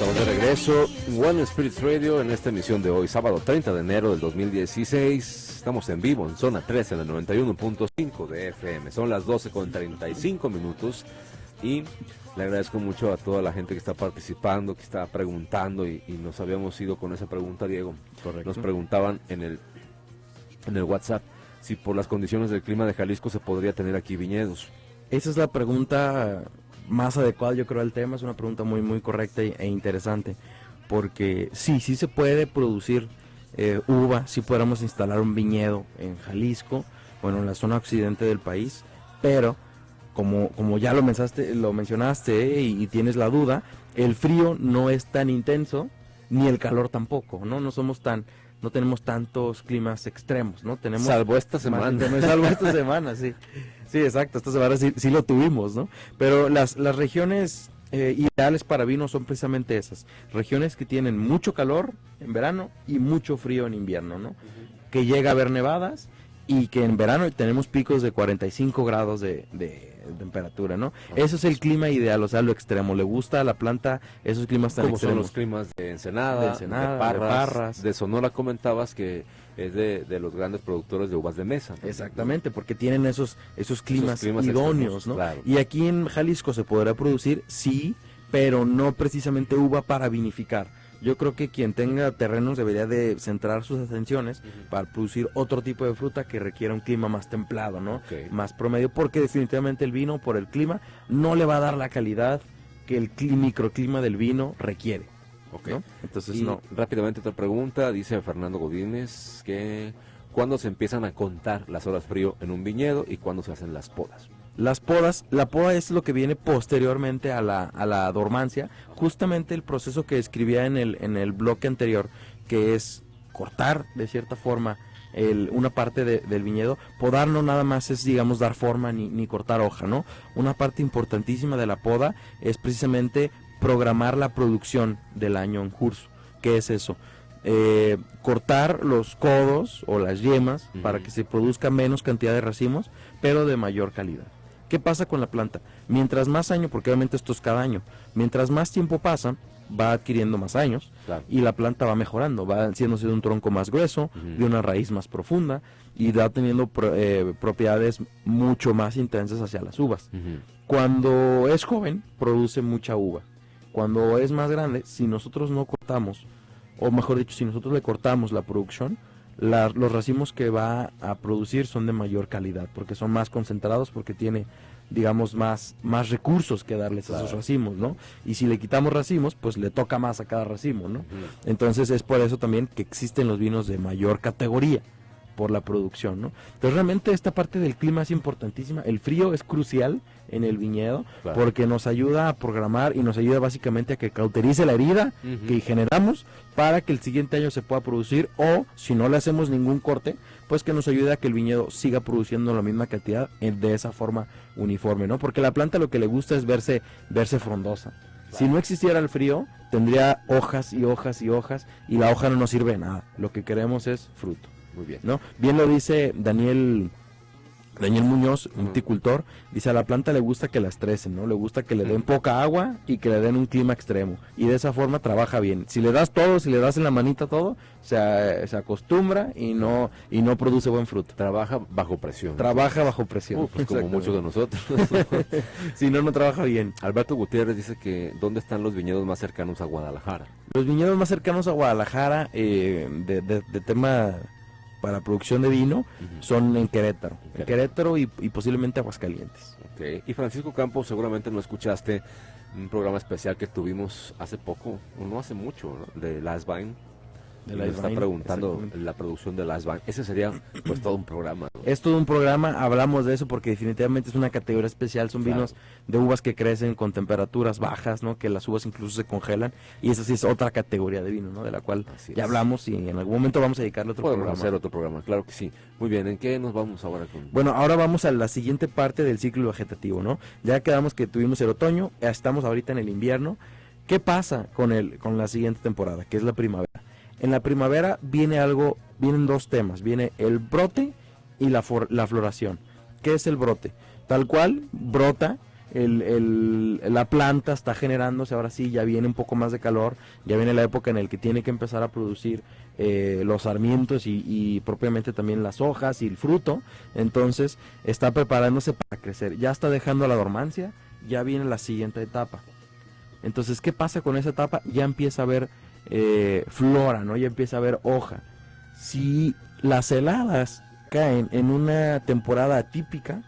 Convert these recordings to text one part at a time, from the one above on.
Estamos de regreso, One Spirits Radio, en esta emisión de hoy, sábado 30 de enero del 2016. Estamos en vivo en zona 3 en el 91.5 de FM. Son las 12:35 minutos y le agradezco mucho a toda la gente que está participando, que está preguntando y nos habíamos ido con esa pregunta, Diego. Correcto. Nos preguntaban en el WhatsApp si por las condiciones del clima de Jalisco se podría tener aquí viñedos. Esa es la pregunta más adecuada, yo creo, al tema. Es una pregunta muy muy correcta e interesante, porque sí se puede producir uva, sí podemos instalar un viñedo en Jalisco, bueno, en la zona occidente del país, pero como ya lo mencionaste y tienes la duda, el frío no es tan intenso, ni el calor tampoco, no tenemos tantos climas extremos, ¿no? Tenemos salvo esta semana. Salvo esta semana, sí. Sí, exacto, esta semana sí lo tuvimos, ¿no? Pero las regiones ideales para vino son precisamente esas, regiones que tienen mucho calor en verano y mucho frío en invierno, ¿no? Que llega a haber nevadas y que en verano tenemos picos de 45 grados de temperatura, ¿no? Eso es el clima ideal, o sea, lo extremo. Le gusta a la planta esos climas tan extremos. Como son los climas de Ensenada, de Parras. De Sonora comentabas que es de los grandes productores de uvas de mesa, ¿no? Exactamente, porque tienen esos climas idóneos, extremos, ¿no? Claro. Y aquí en Jalisco se podrá producir, sí, pero no precisamente uva para vinificar. Yo creo que quien tenga terrenos debería de centrar sus atenciones para producir otro tipo de fruta que requiera un clima más templado, ¿no? Okay. Más promedio, porque definitivamente el vino, por el clima, no le va a dar la calidad que el microclima del vino requiere. Okay. ¿No? Entonces, y rápidamente otra pregunta, dice Fernando Godínez, que ¿cuándo se empiezan a contar las horas frío en un viñedo y cuándo se hacen las podas? La poda es lo que viene posteriormente a la dormancia, justamente el proceso que describía en el bloque anterior, que es cortar de cierta forma una parte del viñedo. Podar no nada más es, digamos, dar forma ni cortar hoja, ¿no? Una parte importantísima de la poda es precisamente programar la producción del año en curso. ¿Qué es eso? Cortar los codos o las yemas para que se produzca menos cantidad de racimos, pero de mayor calidad. ¿Qué pasa con la planta? Mientras más año, porque obviamente esto es cada año, mientras más tiempo pasa, va adquiriendo más años, claro, y la planta va mejorando, va haciéndose de un tronco más grueso, de una raíz más profunda, y va teniendo propiedades mucho más intensas hacia las uvas. Cuando es joven, produce mucha uva. Cuando es más grande, si nosotros no cortamos, o mejor dicho, si nosotros le cortamos la producción, los racimos que va a producir son de mayor calidad, porque son más concentrados, porque tiene, digamos, más recursos que darles a esos racimos, ¿no? Y si le quitamos racimos, pues le toca más a cada racimo, ¿no? Entonces es por eso también que existen los vinos de mayor categoría, por la producción, ¿no? Entonces realmente esta parte del clima es importantísima. El frío es crucial en el viñedo, claro, porque nos ayuda a programar y nos ayuda básicamente a que cauterice la herida que generamos para que el siguiente año se pueda producir, o si no le hacemos ningún corte, pues que nos ayude a que el viñedo siga produciendo la misma cantidad de esa forma uniforme, ¿no? Porque la planta lo que le gusta es verse frondosa. Claro. Si no existiera el frío, tendría hojas y hojas y hojas, y la hoja no nos sirve de nada. Lo que queremos es fruto. Muy bien. ¿No? Bien lo dice Daniel Muñoz, un viticultor, dice: a la planta le gusta que la estresen, ¿no? Le gusta que le den poca agua y que le den un clima extremo, y de esa forma trabaja bien. Si le das todo, si le das en la manita todo, se acostumbra y no produce buen fruto. Trabaja bajo presión. Pues como muchos de nosotros. Si no trabaja bien. Alberto Gutiérrez dice que ¿dónde están los viñedos más cercanos a Guadalajara? Los viñedos más cercanos a Guadalajara, de tema para producción de vino, son en Querétaro. Querétaro y posiblemente Aguascalientes. Okay. Y Francisco Campos, seguramente no escuchaste un programa especial que tuvimos hace poco, o no hace mucho, ¿no? De Last Vine. Me está preguntando la producción de Last Vine. Ese sería pues todo un programa, ¿no? Es todo un programa, hablamos de eso porque definitivamente es una categoría especial. Son vinos de uvas que crecen con temperaturas bajas, ¿no? Que las uvas incluso se congelan, y esa sí es otra categoría de vino, ¿no? De la cual ya hablamos, y en algún momento vamos a dedicarle otro programa. Podemos hacer otro programa, claro que sí. Muy bien, ¿en qué nos vamos ahora con...? Bueno, ahora vamos a la siguiente parte del ciclo vegetativo, ¿no? Ya quedamos que tuvimos el otoño, estamos ahorita en el invierno. ¿Qué pasa con la siguiente temporada, que es la primavera? En la primavera vienen dos temas, viene el brote y la floración. ¿Qué es el brote? Tal cual brota la planta está generándose, ahora sí, ya viene un poco más de calor, ya viene la época en la que tiene que empezar a producir los sarmientos y propiamente también las hojas y el fruto, entonces está preparándose para crecer, ya está dejando la dormancia, ya viene la siguiente etapa. Entonces, ¿qué pasa con esa etapa? Ya empieza a haber flora, ¿no? Ya empieza a haber hoja. Si las heladas caen en una temporada atípica,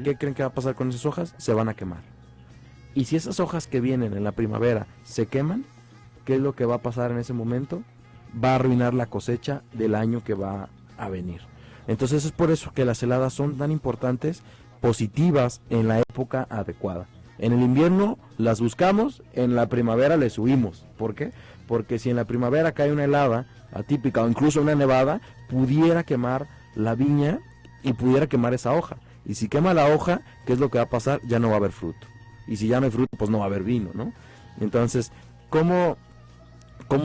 ¿qué creen que va a pasar con esas hojas? Se van a quemar. Y si esas hojas que vienen en la primavera se queman, ¿qué es lo que va a pasar en ese momento? Va a arruinar la cosecha del año que va a venir. Entonces es por eso que las heladas son tan importantes, positivas en la época adecuada. En el invierno las buscamos, en la primavera les huimos. ¿Por qué? Porque si en la primavera cae una helada atípica o incluso una nevada, pudiera quemar la viña y pudiera quemar esa hoja. Y si quema la hoja, ¿qué es lo que va a pasar? Ya no va a haber fruto. Y si ya no hay fruto, pues no va a haber vino, ¿no? Entonces, ¿cómo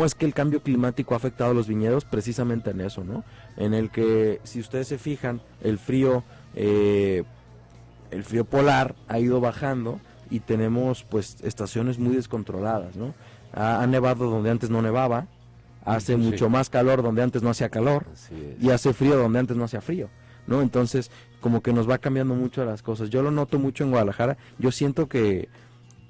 es que el cambio climático ha afectado a los viñedos? Precisamente en eso, ¿no? En el que, si ustedes se fijan, el frío polar ha ido bajando y tenemos pues estaciones muy descontroladas, ¿no? Ha nevado donde antes no nevaba, hace mucho más calor donde antes no hacía calor, y hace frío donde antes no hacía frío, ¿no? Entonces, como que nos va cambiando mucho las cosas. Yo lo noto mucho en Guadalajara. Yo siento que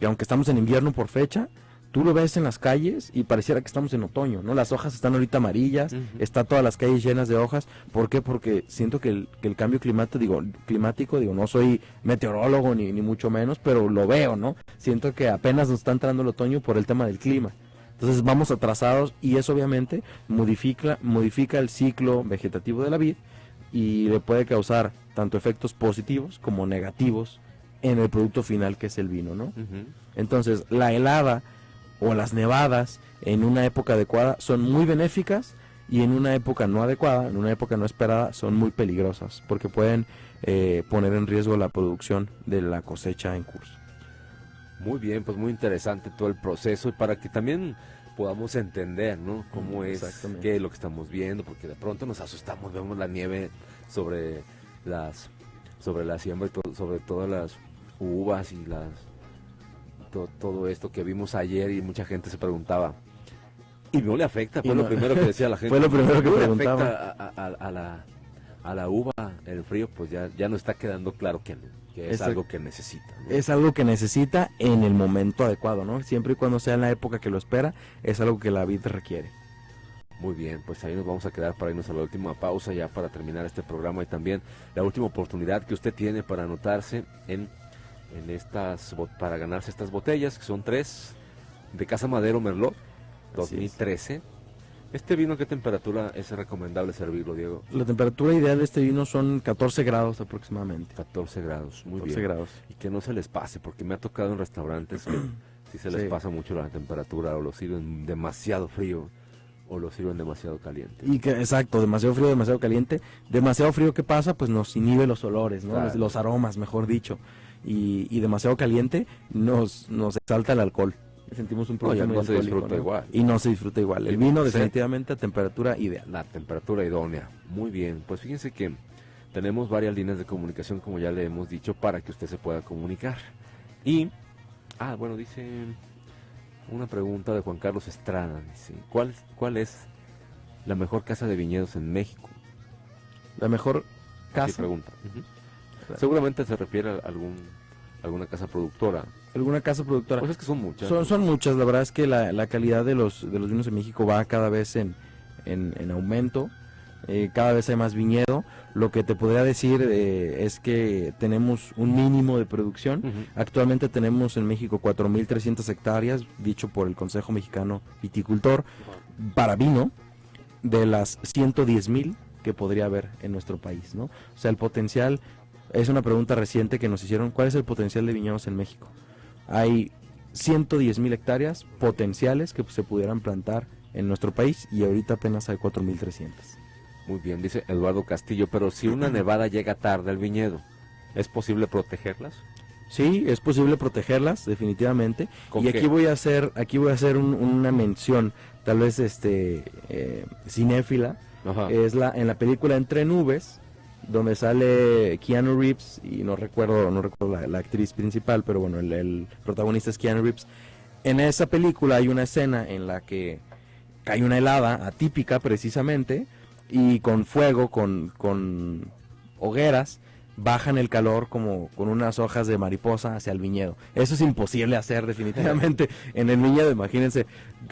aunque estamos en invierno por fecha, tú lo ves en las calles y pareciera que estamos en otoño, ¿no? Las hojas están ahorita amarillas, está todas las calles llenas de hojas. ¿Por qué? Porque siento que el cambio climático, no soy meteorólogo ni mucho menos, pero lo veo, ¿no? Siento que apenas nos está entrando el otoño por el tema del clima. Entonces vamos atrasados y eso obviamente modifica el ciclo vegetativo de la vid y le puede causar tanto efectos positivos como negativos en el producto final, que es el vino, ¿no? Entonces la helada o las nevadas en una época adecuada son muy benéficas, y en una época no adecuada, en una época no esperada, son muy peligrosas porque pueden poner en riesgo la producción de la cosecha en curso. Muy bien, pues muy interesante todo el proceso, y para que también podamos entender, ¿no? Cómo es, qué es lo que estamos viendo, porque de pronto nos asustamos, vemos la nieve sobre la siembra y sobre todas las uvas y todo esto que vimos ayer, y mucha gente se preguntaba, ¿y no le afecta? Fue lo primero que decía la gente. Fue lo primero que ¿No le preguntaba. afecta a la uva el frío? Pues ya nos está quedando claro que es algo que necesita, ¿no? Es algo que necesita en el momento adecuado, ¿no? Siempre y cuando sea en la época que lo espera, es algo que la vid requiere. Muy bien, pues ahí nos vamos a quedar para irnos a la última pausa, ya para terminar este programa, y también la última oportunidad que usted tiene para anotarse para ganarse estas botellas, que son 3 de Casa Madero Merlot 2013. ¿Este vino qué temperatura es recomendable servirlo, Diego? La temperatura ideal de este vino son 14 grados aproximadamente. 14 grados, muy 14 bien. grados. Y que no se les pase, porque me ha tocado en restaurantes que si se les pasa mucho la temperatura, o lo sirven demasiado frío o lo sirven demasiado caliente. Exacto, demasiado frío, demasiado caliente. Demasiado frío, ¿qué pasa? Pues nos inhibe los olores, ¿no? Claro. Los aromas, mejor dicho. Y demasiado caliente nos exalta el alcohol. Sentimos un producto muy no se alcohólico, disfruta ¿no? igual. Y no se disfruta igual. El vino definitivamente a temperatura ideal. La temperatura idónea. Muy bien, pues fíjense que tenemos varias líneas de comunicación, como ya le hemos dicho, para que usted se pueda comunicar. Y, dice una pregunta de Juan Carlos Estrada, dice, ¿cuál es la mejor casa de viñedos en México? La mejor casa. Sí, pregunta. Seguramente se refiere a alguna casa productora. ¿Alguna casa productora? Pues es que son muchas. Son muchas, la verdad es que la calidad de los vinos en México va cada vez en aumento, cada vez hay más viñedo. Lo que te podría decir es que tenemos un mínimo de producción. Actualmente tenemos en México 4.300 hectáreas, dicho por el Consejo Mexicano Viticultor, para vino, de las 110.000 que podría haber en nuestro país, ¿no? O sea, el potencial, es una pregunta reciente que nos hicieron, ¿cuál es el potencial de viñedos en México? Hay 110.000 hectáreas potenciales que se pudieran plantar en nuestro país, y ahorita apenas hay 4.300. Muy bien, dice Eduardo Castillo, pero si una nevada llega tarde al viñedo, ¿es posible protegerlas? Sí, es posible protegerlas, definitivamente. Y qué? aquí voy a hacer una mención, tal vez cinéfila. Ajá. Es en la película Entre Nubes, donde sale Keanu Reeves, y no recuerdo la actriz principal, pero bueno, el protagonista es Keanu Reeves. En esa película hay una escena en la que cae una helada atípica precisamente, y con fuego, con hogueras, bajan el calor como con unas hojas de mariposa hacia el viñedo. Eso es imposible hacer definitivamente en el viñedo. Imagínense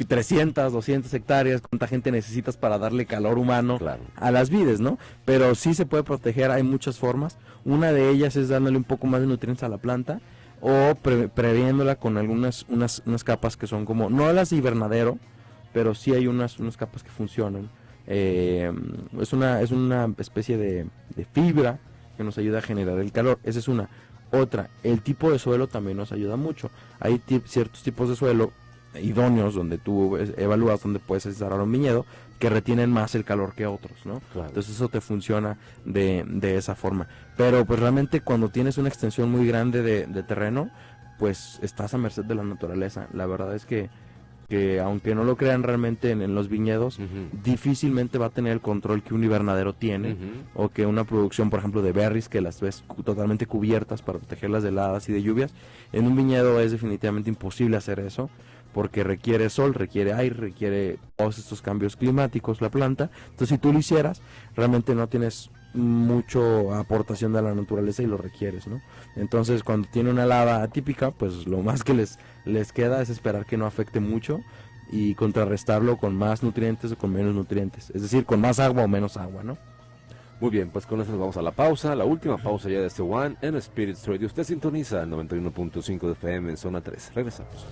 300, 200 hectáreas, cuánta gente necesitas para darle calor humano a las vides, ¿no? Pero sí se puede proteger, hay muchas formas. Una de ellas es dándole un poco más de nutrientes a la planta, o previéndola con unas capas que son como, no las de invernadero, pero sí hay unas capas que funcionan. Es una especie de fibra que nos ayuda a generar el calor. Esa es una. Otra, el tipo de suelo también nos ayuda mucho. Hay ciertos tipos de suelo idóneos donde tú evalúas donde puedes desarrollar un viñedo, que retienen más el calor que otros, ¿no? Claro. Entonces eso te funciona de esa forma. Pero pues realmente cuando tienes una extensión muy grande de terreno, pues estás a merced de la naturaleza. La verdad es que aunque no lo crean realmente en los viñedos, difícilmente va a tener el control que un invernadero tiene, o que una producción, por ejemplo, de berries, que las ves totalmente cubiertas para protegerlas de heladas y de lluvias. En un viñedo es definitivamente imposible hacer eso, porque requiere sol, requiere aire, requiere todos estos cambios climáticos la planta. Entonces si tú lo hicieras, realmente no tienes mucho aportación de la naturaleza y lo requieres, ¿no? Entonces cuando tiene una helada atípica, pues lo más que les queda es esperar que no afecte mucho y contrarrestarlo con más nutrientes o con menos nutrientes, es decir, con más agua o menos agua, ¿no? Muy bien, pues con eso nos vamos a la pausa, la última pausa ya de este One en Spirits Radio. Usted sintoniza el 91.5 de FM en Zona 3. Regresamos.